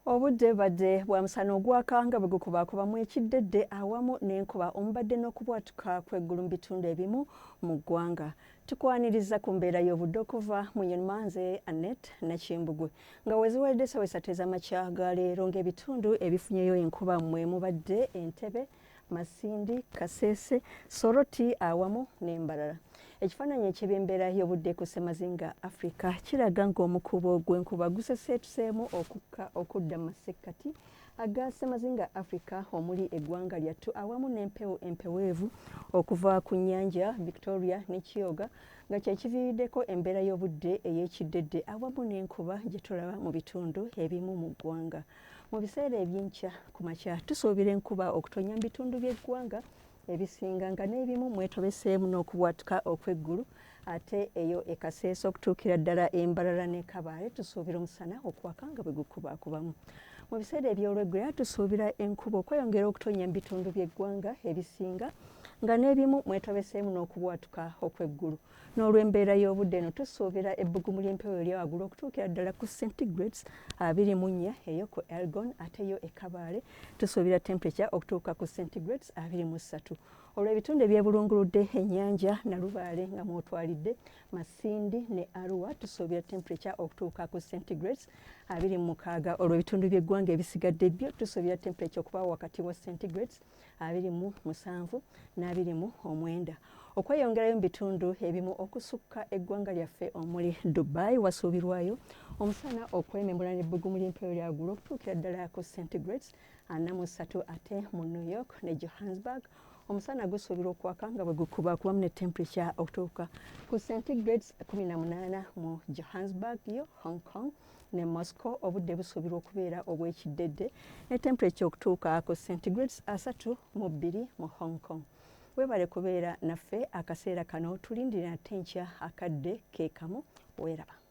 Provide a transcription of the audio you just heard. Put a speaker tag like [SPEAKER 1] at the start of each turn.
[SPEAKER 1] Obudde badde bwa musana ogwakanga bwe gukubakubamu ekiddedde awamu n'enkuba omubadde n'okubwatuka kw'eggulu mu bitundu ebimu mu ggwanga. Tukwaniriza ku mbeera y'obudde okuva mu Nyanmanze, Annet ne Kimbugwe. Nga weziwedde ssaawa 3 ez'amakya ga leero ng'ebitundu ebifunyeyo enkuba mwe mubadde Entebbe, Masindi, Kasese, Soroti awamu n'Embarara. Ekifaananyi eky'embeera y'obudde ku ssemazinga Africa kiraga ng'omukubo gw'enkuba guseseetuseemu okukka okudda mu masekkati aga ssemazinga Africa omuli eggwanga lyattu awamu n'empewo empeweevu okuva ku nnyanja Victoria ne Kiyoga nga kye kiviiriddeko embeera y'obudde ey'ekiddedde awamu n'enkuba gye tulaba mu bitundu ebimu mu ggwanga. Mu biseera eby'enkya ku makya tusuubira enkuba okutonya mu bitundu by'eggwanga ebisinga nga n'ebimu mwetobeseemu n'okubwatuka okw'eggulu ate eyo e Kasese okutuukira ddala Embarara ne Kabale tusuubira omusana okwaka nga bwe gukubaakubamu. Mu biseera eby'olweggulo tusuubira enkuba okweyongera okutonya mu bitundu by'eggwanga ebisinga nga n'ebimu mwetobeseemu n'okubwatuka okw'eggulu. N'olw'embeera y'obudde eno tusuubira ebbugumu ly'empewo erya waggulu okutuukira ddala ku centigrades 24 eyo ku Elgon ate yo e Kabale tusuubira temperature okutuuka ku centigrades 23. Olw'ebitundu ebyebulunguludde ennyanja Nalubaale nga mwotwalidde Masindi ne Arua tusuubira temperature okutuuka ku centigrades 26. Olw'ebitundu by'eggwanga ebisigadde byo tusuubira temperature okuba wakati wa centigrades 27 n'29. Okweyongerayo mu bitundu ebimu okusukka eggwanga lyaffe omuli Dubai wasuubirwayo omusana okwememula n'ebbugumu ly'empewo lya waggulu okutuukira ddala ku centigrades 43 ate mu New York ne Johannesburg omusana gusuubirwa okwaka nga bwe gukubaakubamu ne temperature okutuuka ku centigrades 18 mu Johannesburg yo Hong Kong ne Moscow obudde busuubirwa okubeera obw'ekiddedde ne temperature okutuuka ku centigrades 32 mu Hong Kong. Weebale kubeera naffe akaseera kano tulindira ate enkya akadde ke kamu weeraba.